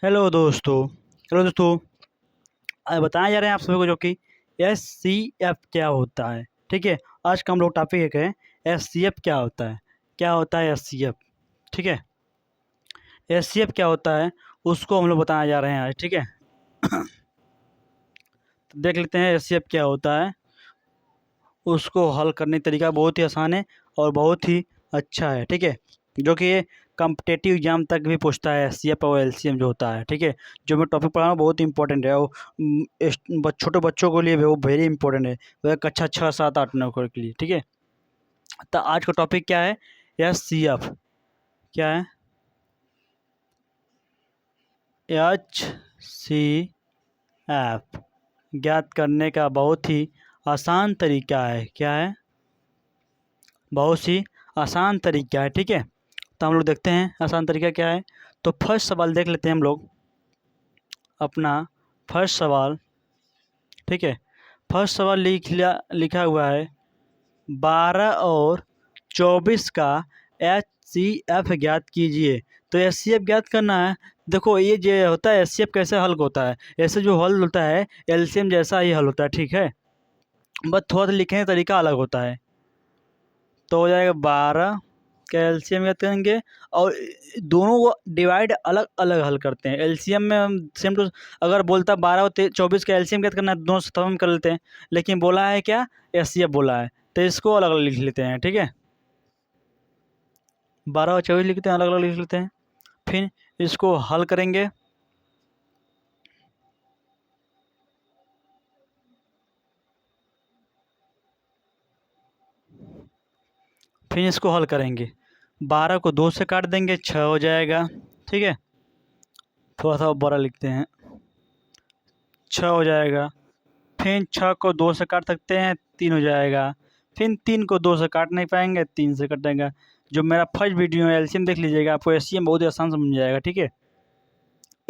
Hello दोस्तों। आज बताया जा रहे हैं आप सभी को जो कि SCF क्या होता है। ठीक है। आज का हम लोग टॉपिक एक है SCF क्या होता है SCF। ठीक है। SCF क्या होता है उसको हम लोग बताया जा रहे हैं आज। ठीक है। तो देख लेते हैं SCF क्या होता है। उसको हल करने का तरीका बहुत ही आसान है और बहुत ही अच्छा है। ठीक है। जो कि ये कम्पिटेटिव एग्जाम तक भी पूछता है SCF और LCM जो होता है। ठीक है। जो मैं टॉपिक पढ़ा हूँ बहुत इंपॉर्टेंट है और छोटे बच्चों के लिए भी वो वेरी इंपॉर्टेंट है। वह कक्षा 6 7 8 9 के लिए। ठीक है। तो आज का टॉपिक क्या है? SCF क्या है? HCF ज्ञात करने का बहुत ही आसान तरीका है। क्या है? बहुत ही आसान तरीका है। ठीक है। तो हम लोग देखते हैं आसान तरीका क्या है। तो फर्स्ट सवाल देख लेते हैं हम लोग अपना फर्स्ट सवाल। ठीक है। फर्स्ट सवाल लिखा हुआ है 12 और 24 का HCF ज्ञात कीजिए। तो HCF ज्ञात करना है। देखो ये जो होता है HCF कैसे हल होता है, ऐसे जो हल होता है LCM जैसा ही हल होता है। ठीक है। बस थोड़ा सा लिखने का तरीका अलग होता है। तो हो जाएगा 12 कैल्शियम याद करेंगे और दोनों को डिवाइड अलग अलग हल करते हैं। एलसीएम में हम सेम टू अगर बोलता 12 और 24 का एलसीएम याद करना है दोनों से तब हम कर लेते हैं, लेकिन बोला है क्या एचसीएफ बोला है तो इसको अलग अलग लिख लेते हैं। ठीक है। 12 और 24 लिखते हैं, अलग अलग लिख लेते हैं। फिर इसको हल करेंगे। फिर इसको हल करेंगे। 12 को 2 से काट देंगे 6 हो जाएगा। ठीक है। थोड़ा सा बड़ा लिखते हैं, 6 हो जाएगा। फिर 6 को 2 से काट सकते हैं 3 हो जाएगा। फिर 3 को 2 से काट नहीं पाएंगे 3 से कटेगा। जो मेरा फर्स्ट वीडियो है एलसीएम देख लीजिएगा, आपको एलसीएम बहुत ही आसान समझ जाएगा। ठीक है।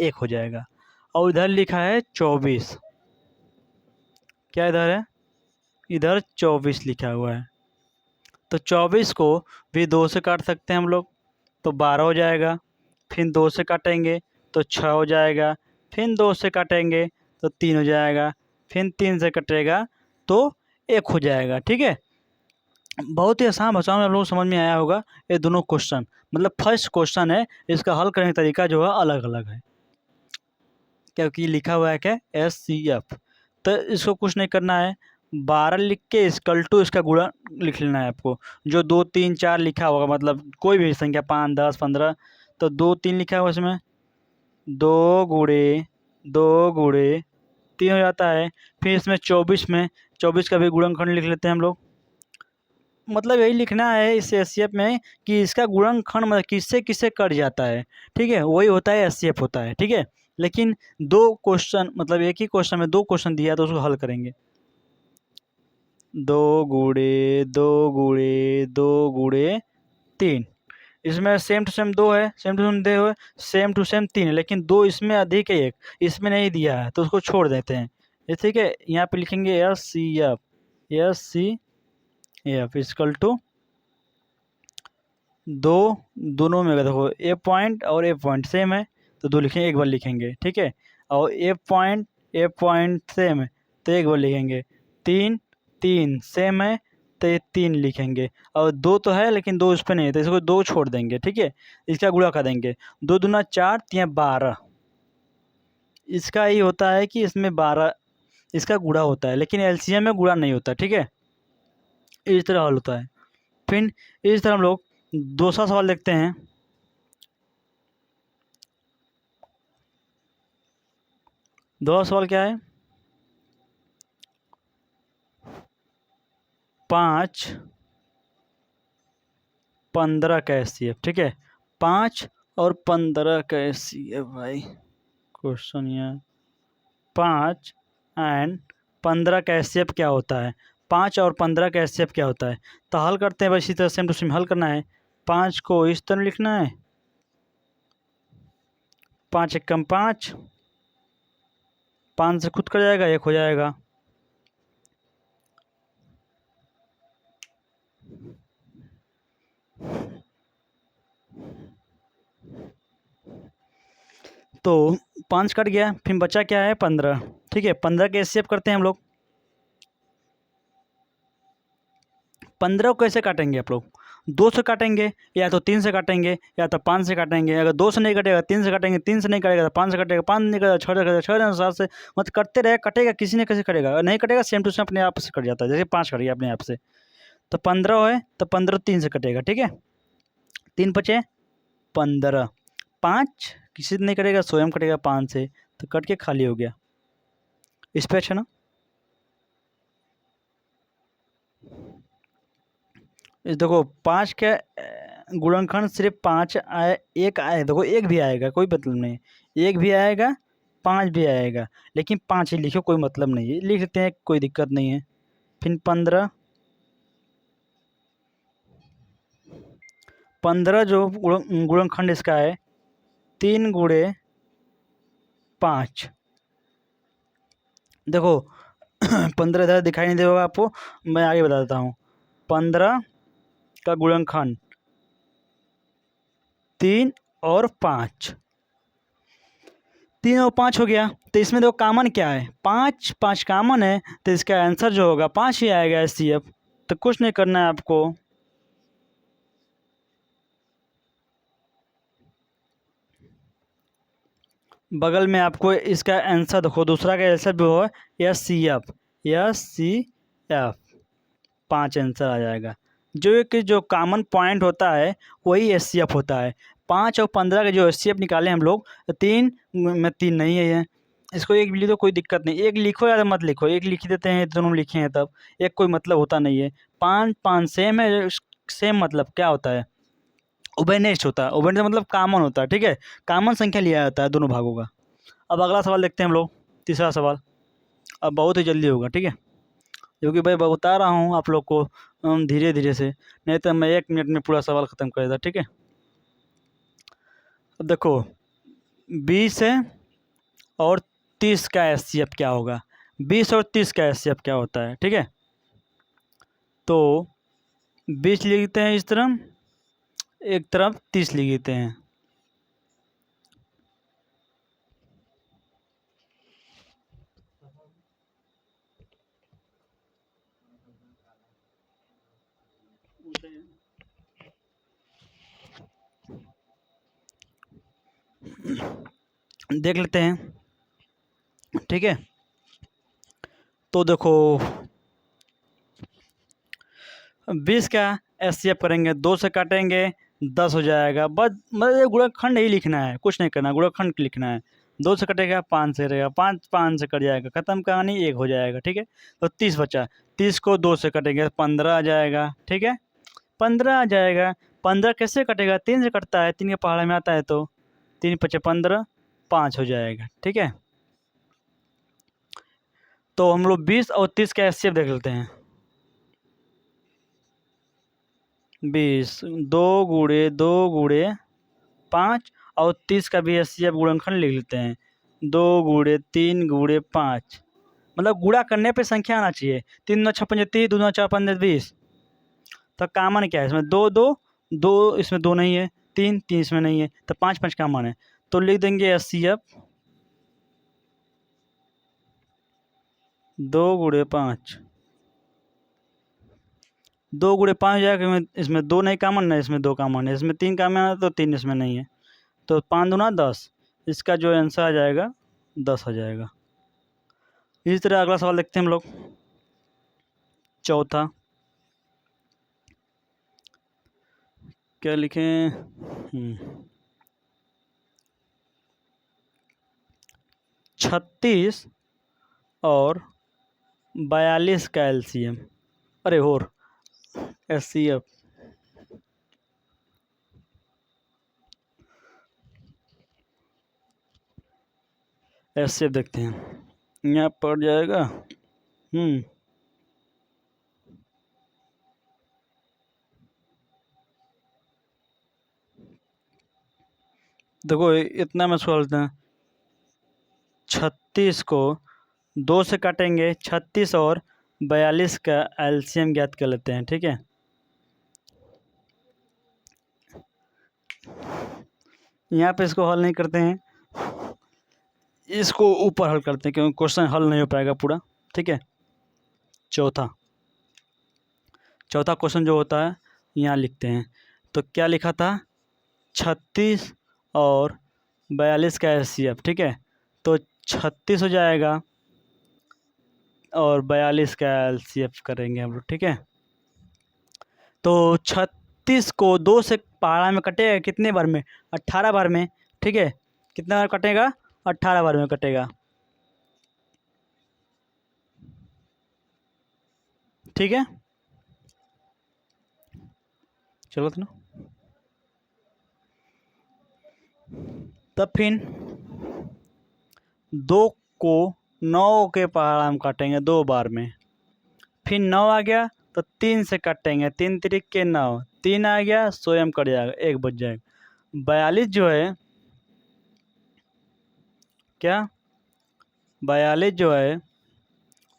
1 हो जाएगा। और इधर लिखा है 24। क्या इधर है? इधर 24 लिखा हुआ है। तो 24 को भी 2 से काट सकते हैं हम लोग, तो 12 हो जाएगा। फिर 2 से काटेंगे तो 6 हो जाएगा। फिर 2 से काटेंगे तो 3 हो जाएगा। फिर 3 से कटेगा तो 1 हो जाएगा। ठीक है। बहुत ही आसान भाषा में आप लोगों को समझ में आया होगा। ये दोनों क्वेश्चन मतलब फर्स्ट क्वेश्चन है, इसका हल करने का तरीका जो है अलग अलग है क्योंकि लिखा हुआ है क्या SCF। तो इसको कुछ नहीं करना है, 12 लिख के इसकल टू इसका गुणा लिख लेना है आपको। जो 2 3 4 लिखा होगा मतलब कोई भी संख्या 5 10 15, तो 2 3 लिखा हुआ इसमें 2 गुणे 3 हो जाता है। फिर इसमें 24 में 24 का भी गुणनखंड लिख लेते हैं हम लोग। मतलब यही लिखना है इस एससीएफ में कि इसका गुणनखंड मतलब किससे किससे कट जाता है। ठीक है। वही होता है एससीएफ होता है। ठीक है। लेकिन दो क्वेश्चन मतलब एक ही क्वेश्चन में 2 क्वेश्चन दिया तो उसको हल करेंगे। 2 गुणे 3 इसमें सेम टू सेम 2 है, सेम टू सेम दे हुए सेम टू सेम 3 है, लेकिन 2 इसमें अधिक है, एक इसमें नहीं दिया है तो उसको छोड़ देते हैं। ये ठीक है। यहाँ पे लिखेंगे S C F equal to दो, दोनों में अगर देखो ए पॉइंट और ए पॉइंट सेम है तो 2 लिखेंगे, एक बार लिखेंगे। ठीक है। और ए पॉइंट सेम है तो एक बार लिखेंगे। 3 3 सेम है तो ये 3 लिखेंगे। और 2 तो है लेकिन 2 उस पर नहीं है तो इसको 2 छोड़ देंगे। ठीक है। इसका गुणा कर देंगे। 2 दूना 4 3 12। इसका ही होता है कि इसमें 12 इसका गुणा होता है, लेकिन एलसीएम में गुणा नहीं होता। ठीक है। इस तरह हल होता है। फिर इस तरह हम लोग दूसरा सवाल देखते हैं। दूसरा सवाल क्या है? 5 15 का एचसीएफ। ठीक है। 5 और 15 का एचसीएफ भाई क्वेश्चन यहाँ 5 एंड 15 का एचसीएफ क्या होता है। 5 और 15 का एचसीएफ क्या होता है। तो हल करते हैं भाई, इसी तरह सेम टू सेम हल करना है। 5 को इस तरह लिखना है, 5 एकम 5, 5 से खुद कर जाएगा 1 हो जाएगा। तो 5 कट गया, फिर बचा क्या है 15। ठीक है, 15 के एचसीएफ करते हैं हम लोग। 15 को कैसे काटेंगे आप लोग? 2 से काटेंगे, या तो 3 से काटेंगे, या तो 5 से काटेंगे। अगर 2 से नहीं कटेगा 3 से काटेंगे, 3 से नहीं कटेगा तो 5 से कटेगा, 5 नहीं कटेगा 6 से कटेगा, 6 से 7 से, मतलब कटते रहे, कटेगा किसी ने कैसे कटेगा। अगर नहीं कटेगा सेम टू सेम अपने आप से कट जाता है, जैसे 5 कट गया अपने आप से। तो 15 है तो 15 3 से कटेगा। ठीक है, 3 बचे 15, 5 किसी से नहीं कटेगा, स्वयं कटेगा 5 से, तो कट के खाली हो गया। इस पे अच्छा ना, इस देखो 5 के गुणनखंड सिर्फ 5 आए, 1 आए, देखो 1 भी आएगा कोई मतलब नहीं, 1 भी आएगा 5 भी आएगा, लेकिन 5 ही लिखो कोई मतलब नहीं है, लिख लेते हैं कोई दिक्कत नहीं है। फिर 15, 15 जो गुणनखंड इसका है 3 गुणे 5। देखो 15 इधर दिखाई नहीं देगा आपको, मैं आगे बता देता हूँ। 15 का गुणनखंड 3 और 5, 3 और 5 हो गया। तो इसमें देखो कॉमन क्या है, 5 5 कॉमन है, तो इसका आंसर जो होगा 5 ही आएगा एचसीएफ। तो कुछ नहीं करना है आपको, बगल में आपको इसका आंसर देखो, दूसरा का आंसर भी हो एचसीएफ, एचसीएफ 5 आंसर आ जाएगा। जो कि जो कॉमन पॉइंट होता है वही एचसीएफ होता है। 5 और 15 के जो एचसीएफ निकाले हम लोग, 3 में 3 नहीं है ये, इसको एक भी लिखो कोई दिक्कत नहीं, एक लिखो या मत लिखो, एक लिख देते हैं दोनों लिखे हैं तब, एक कोई मतलब होता नहीं है। 5 5 सेम है, सेम मतलब क्या होता है, उभयनिष्ठ होता है, उभयनिष्ठ मतलब कॉमन होता है। ठीक है, कॉमन संख्या लिया जाता है दोनों भागों का। अब अगला सवाल देखते हैं हम लोग, तीसरा सवाल। अब बहुत ही जल्दी होगा, ठीक है, क्योंकि भाई बता रहा हूँ आप लोग को धीरे धीरे से, नहीं तो मैं 1 मिनट में पूरा सवाल ख़त्म कर देता। ठीक है, अब देखो 20 है और 30 का एचसीएफ क्या होगा, 20 और 30 का एचसीएफ क्या होता है। ठीक है, तो 20 लिखते हैं इस तरफ, एक तरफ 30 लिखते हैं। देख लेते हैं। ठीक है, तो देखो 20 का एचसीएफ करेंगे, 2 से काटेंगे 10 हो जाएगा, बस मतलब गुणनखंड ही लिखना है, कुछ नहीं करना, गुणनखंड लिखना है। 2 से कटेगा 5 से रहेगा, 5 5 से कट जाएगा, खत्म कहानी, 1 हो जाएगा। ठीक है, तो 30 बचा, 30 को 2 से कटेंगे 15 आ जाएगा। ठीक है, 15 आ जाएगा। 15 कैसे कटेगा, 3 से कटता है, 3 के पहाड़ में आता है, तो 3 पचे 15, 5 हो जाएगा। ठीक है, तो हम लोग 20 और 30 का एचसीएफ देख लेते हैं। 20 2 गुणे 5 और 30 का भी एचसीएफ गुणनखंड लिख लेते हैं, 2 गुणे 3 गुणे 5, मतलब गुणा करने पे संख्या आना चाहिए। 3 9 6 5 30, 2 9 4 5 20। तो कॉमन क्या है इसमें, 2 2 2, इसमें 2 नहीं है, 3 3 इसमें नहीं है, तो 5 5 कॉमन है, तो लिख देंगे एचसीएफ 2 गुणे 5। 2 गुणे 5 हो जाएगा, इसमें 2 नहीं कॉमन, ना इसमें 2 कॉमन है, इसमें 3 कॉमन है, तो 3 इसमें नहीं है, तो 5 दूना 10, इसका जो आंसर आ जाएगा 10 आ जाएगा। इसी तरह अगला सवाल देखते हैं हम लोग, चौथा। क्या लिखें, 36 और 42 का एलसीएम, अरे और एचसीएफ, एचसीएफ देखते हैं, यहाँ पड़ जाएगा। देखो इतना में सोचते हैं, 36 को 2 से काटेंगे, 36 और 42 का एलसीएम ज्ञात कर लेते हैं। ठीक है, यहाँ पे इसको हल नहीं करते हैं, इसको ऊपर हल करते हैं क्योंकि क्वेश्चन हल नहीं हो पाएगा पूरा। ठीक है, चौथा क्वेश्चन जो होता है यहाँ लिखते हैं। तो क्या लिखा था, 36 और 42 का एचसीएफ। ठीक है, तो 36 हो जाएगा और 42 का एलसीएफ करेंगे हम लोग। ठीक है, तो 36 को 2 से पहाड़ा में कटेगा कितने बार में, 18 बार में। ठीक है, कितने बार कटेगा, 18 बार में कटेगा। ठीक है, चलो तो ना, तब फिर 2 को 9 के पहाड़ा में काटेंगे 2 बार में। फिर 9 आ गया तो 3 से काटेंगे, 3 तिरिक के 9, 3 आ गया स्वयं कट जाएगा, 1 बच जाएगा। 42 जो है, क्या 42 जो है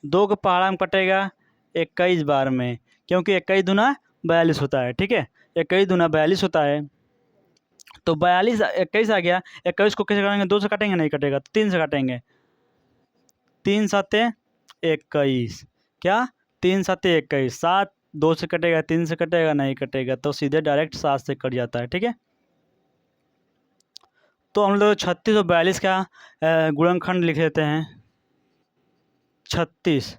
2 के पहाड़ा में कटेगा 21 बार में, क्योंकि 21 दूना 42 होता है। ठीक है, 21 दूना 42 होता है। तो 42 21 आ गया, 21 को कैसे काटेंगे, 2 से काटेंगे, नहीं कटेगा तो 3 से काटेंगे। 3 साते 21, क्या 3 साते 21, 7 2 से कटेगा, 3 से कटेगा, नहीं कटेगा तो सीधे डायरेक्ट 7 से कट जाता है। ठीक है, तो हम लोग 36 और 42 का गुणनखंड लिख लेते हैं। 36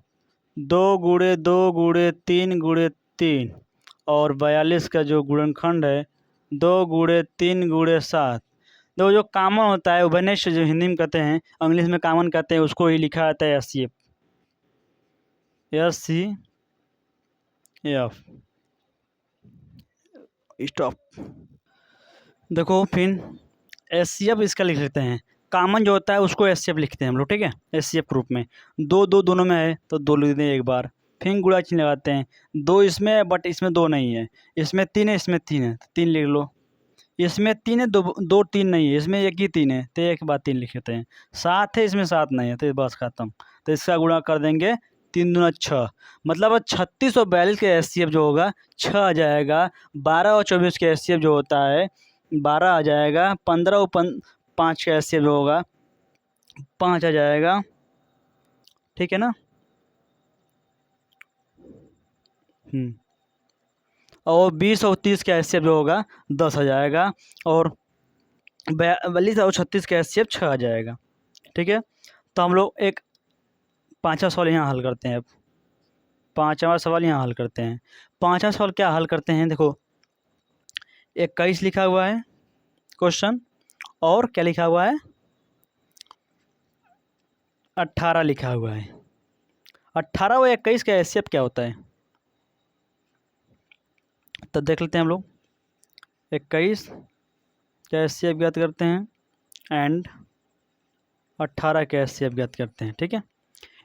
2 गुणे 2 गुणे 3 गुणे 3, और 42 का जो गुणनखंड है 2 गुणे 3 गुणे 7। तो जो कॉमन होता है उभयनिष्ठ, जो हिंदी में कहते हैं, इंग्लिश में कॉमन कहते हैं, उसको ही लिखा जाता है एचसीएफ। स्टॉप। देखो फिर एचसीएफ इसका लिख लेते हैं, कॉमन जो होता है उसको एचसीएफ लिखते हैं हम लोग। ठीक है, एचसीएफ ग्रुप में 2 2 दोनों में है तो 2 लिख दें एक बार। फिर गुणा चिन्ह लगाते हैं, 2 इसमें है बट इसमें 2 नहीं है, इसमें 3 है, इसमें 3 है, 3 लिख लो। इसमें 3 है, 2 3 नहीं है, इसमें 1 ही 3 है तो एक बार 3 लिख लेते हैं। 7 है, इसमें 7 नहीं है तो बस खत्म। तो इसका गुणा कर देंगे, 3 दूना 6, मतलब 36 और 42 के एचसीएफ जो होगा 6 आ जाएगा। 12 और 24 के एचसीएफ जो होता है 12 आ जाएगा। 15 और 5 का एचसीएफ जो होगा 5 आ जाएगा। ठीक है ना, और 20 और 30 का एचसीएफ जो होगा 10 आ जाएगा, और 42 और 36 का एचसीएफ 6 आ जाएगा। ठीक है, तो हम लोग एक 5वां सवाल यहाँ हल करते हैं। अब 5वां सवाल यहाँ हल करते हैं। 5वां सवाल क्या हल करते हैं, देखो 21 लिखा हुआ है क्वेश्चन, और क्या लिखा हुआ है, 18 लिखा हुआ है। 18 और 21 का एचसीएफ क्या होता है, तो देख लेते हैं हम लोग। 21 का एचसीएफ ज्ञात करते हैं एंड 18 का एचसीएफ ज्ञात करते हैं। ठीक है,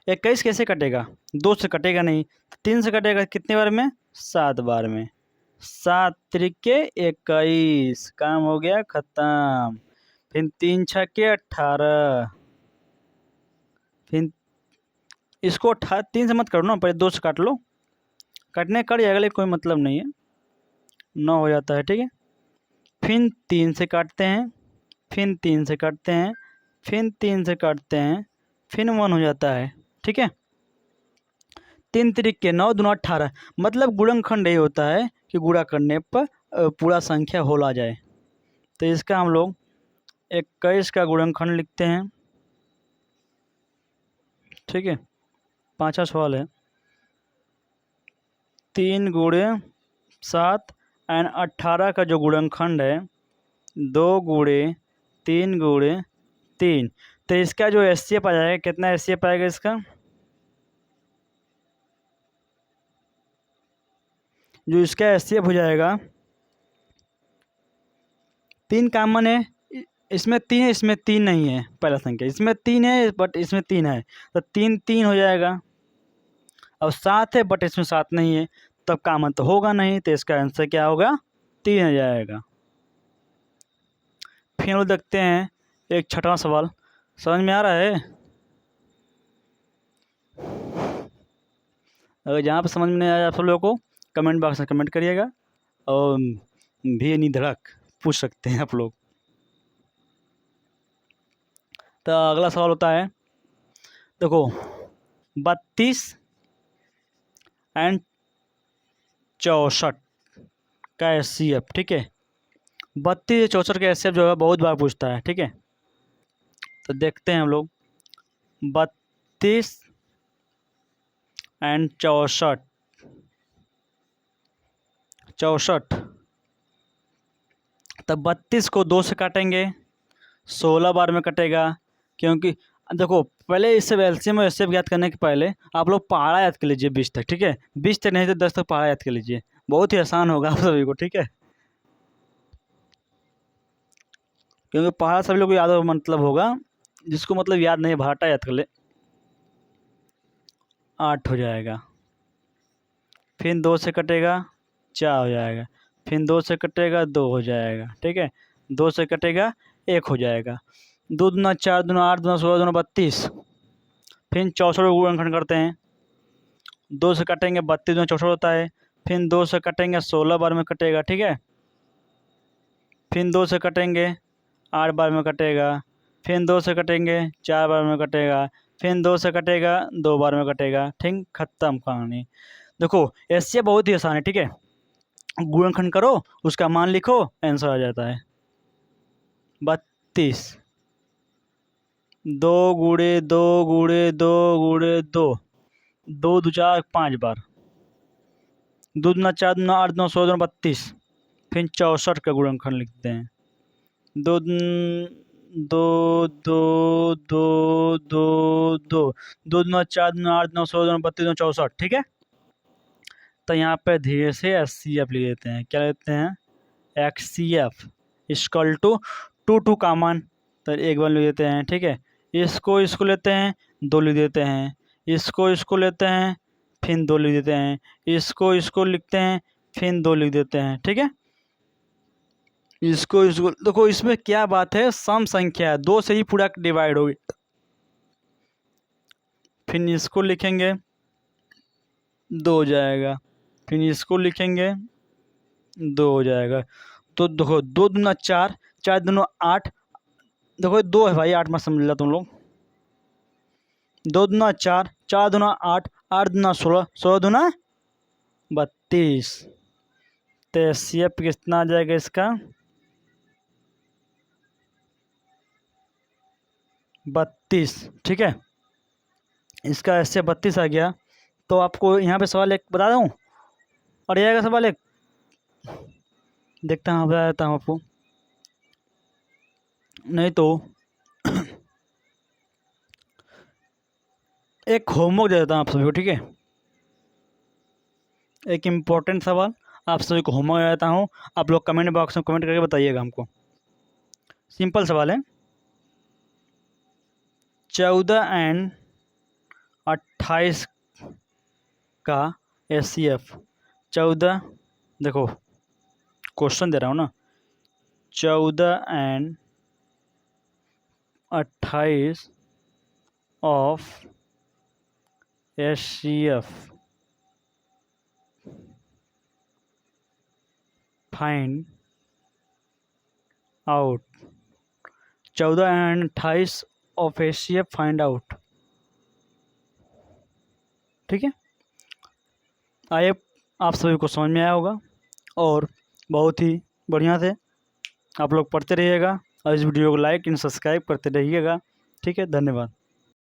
21 कैसे कटेगा, 2 से कटेगा नहीं, 3 से कटेगा कितने बार में, 7 बार में। 7 त्रिके 21, काम हो गया खत्म। फिर 3 छक्के 18, फिर इसको 3 से मत करो ना, पहले 2 से काट लो, काटने कट जाएगा लेकिन कोई मतलब नहीं है, 9 हो जाता है। ठीक है, फिर 3 से काटते हैं, फिर 3 से काटते हैं, फिर 3 से काटते हैं, फिर 1 हो जाता है। ठीक है, 3 त्रिके 9 दूना 18, मतलब गुणनखंड ये होता है कि गुणा करने पर पूरा संख्या होल आ जाए। तो इसका हम लोग 21 का गुणनखंड लिखते हैं। ठीक है, 5वां सवाल है, 3 गुणे 7 एंड 18 का जो गुणनखंड है 2 गुणे 3 गुणे 3। तो इसका जो एचसीएफ आ जाएगा, कितना एचसीएफ आएगा इसका, जो इसका एचसीएफ हो जाएगा, 3 कॉमन है, इसमें 3 है, इसमें 3 नहीं है, पहला संख्या इसमें 3 है बट इसमें 3 है, तो 3 3 हो जाएगा। अब 7 है बट इसमें 7 नहीं है, तब कॉमन तो होगा नहीं, तो इसका आंसर क्या होगा, 3 आ जाएगा। फिर वो देखते हैं एक 6वां सवाल, समझ में आ रहा है, अगर जहाँ पर समझ में नहीं आया आप सब लोगों को कमेंट बॉक्स में कमेंट करिएगा, और भी नहीं धड़क पूछ सकते हैं आप लोग। तो अगला सवाल होता है, देखो 32 एंड 64 का HCF, ठीक है। 32 64 का HCF जो है बहुत बार पूछता है, ठीक है। तो देखते हैं हम लोग 32 एंड 64 तब 32 को 2 से काटेंगे, 16 बार में कटेगा, क्योंकि देखो पहले इससे एलसीएम और एचसीएफ याद करने के पहले आप लोग पहाड़ा याद कर लीजिए 20 तक, ठीक है। 20 तक नहीं तो 10 तक पहाड़ा याद कर लीजिए, बहुत ही आसान होगा आप सभी को, ठीक है। क्योंकि पहाड़ा सभी लोग को याद मतलब होगा, जिसको मतलब याद नहीं, भाटा याद कर ले। 8 हो जाएगा, फिर 2 से कटेगा 4 हो जाएगा, फिर 2 से कटेगा 2 हो जाएगा, ठीक है। 2 से कटेगा 1 हो जाएगा। 2 दूना 4 दूना 8 दूना 16 दूना 32, फिर 64 गुणनखंड करते हैं। 2 से कटेंगे 32 दूना 64 होता है, फिर 2 से कटेंगे 16 बार में कटेगा, ठीक है। फिर 2 से कटेंगे 8 बार में कटेगा, फिर 2 से कटेंगे 4 बार में कटेगा, फिर 2 से कटेगा 2 बार में कटेगा, ठीक, खत्म कहानी। देखो ऐसे बहुत ही आसान है, ठीक है। गुणनखंड करो, उसका मान लिखो, आंसर आ जाता है 32। 2 गुणे 2 गुणे 2 गुणे 2, 2 दो 4 5 बार, 2 दूना 4 दूना 8 दूना 16 दूना 32, फिर 64 का गुणनखंड लिखते हैं। 2 2 2 2 2 2 2 दूना 4 दूना 8 दूना 16 दूना 32 दूना 64, ठीक है। तो यहाँ पे धीरे से HCF लिख देते हैं। क्या लेते हैं? HCF इक्वल टू 2 कॉमन, तो एक बार लिख देते हैं, ठीक है। इसको लेते हैं, 2 लिख देते हैं, इसको लेते हैं, फिर 2 लिख देते हैं, इसको लिखते हैं, फिर 2 लिख देते हैं, ठीक है। इसको देखो इसमें क्या बात है, सम संख्या है, 2 से ही पूरा डिवाइड होगी। फिर इसको लिखेंगे 2 हो जाएगा, फिर इसको लिखेंगे 2 हो जाएगा। तो देखो 2 दूना 4, 4 दूना 8, देखो 2 है भाई, 8 मत समझ लो तुम लोग। 2 दूना 4, 4 दूना 8, 8 दूना 16, 16 दूना 32। तो HCF कितना आ जाएगा इसका? 32, ठीक है। इसका HCF 32 आ गया। तो आपको यहाँ पे सवाल एक बता दूँ, और यह सवाल एक देखता हूँ, बता देता हूँ आपको, नहीं तो एक होमवर्क दे देता हूँ आप सभी को, ठीक है। एक इम्पोर्टेंट सवाल आप सभी को होमवर्क दे देता हूँ, आप लोग कमेंट बॉक्स में कमेंट करके बताइएगा हमको। सिंपल सवाल है, 14 एंड 28 का HCF। 14, देखो क्वेश्चन दे रहा हूँ ना, 14 and 28 of HCF find out. 14 and 28 of HCF find out, ठीक है। आइए आप सभी को समझ में आया होगा, और बहुत ही बढ़िया से आप लोग पढ़ते रहिएगा, और इस वीडियो को लाइक एंड सब्सक्राइब करते रहिएगा, ठीक है। धन्यवाद।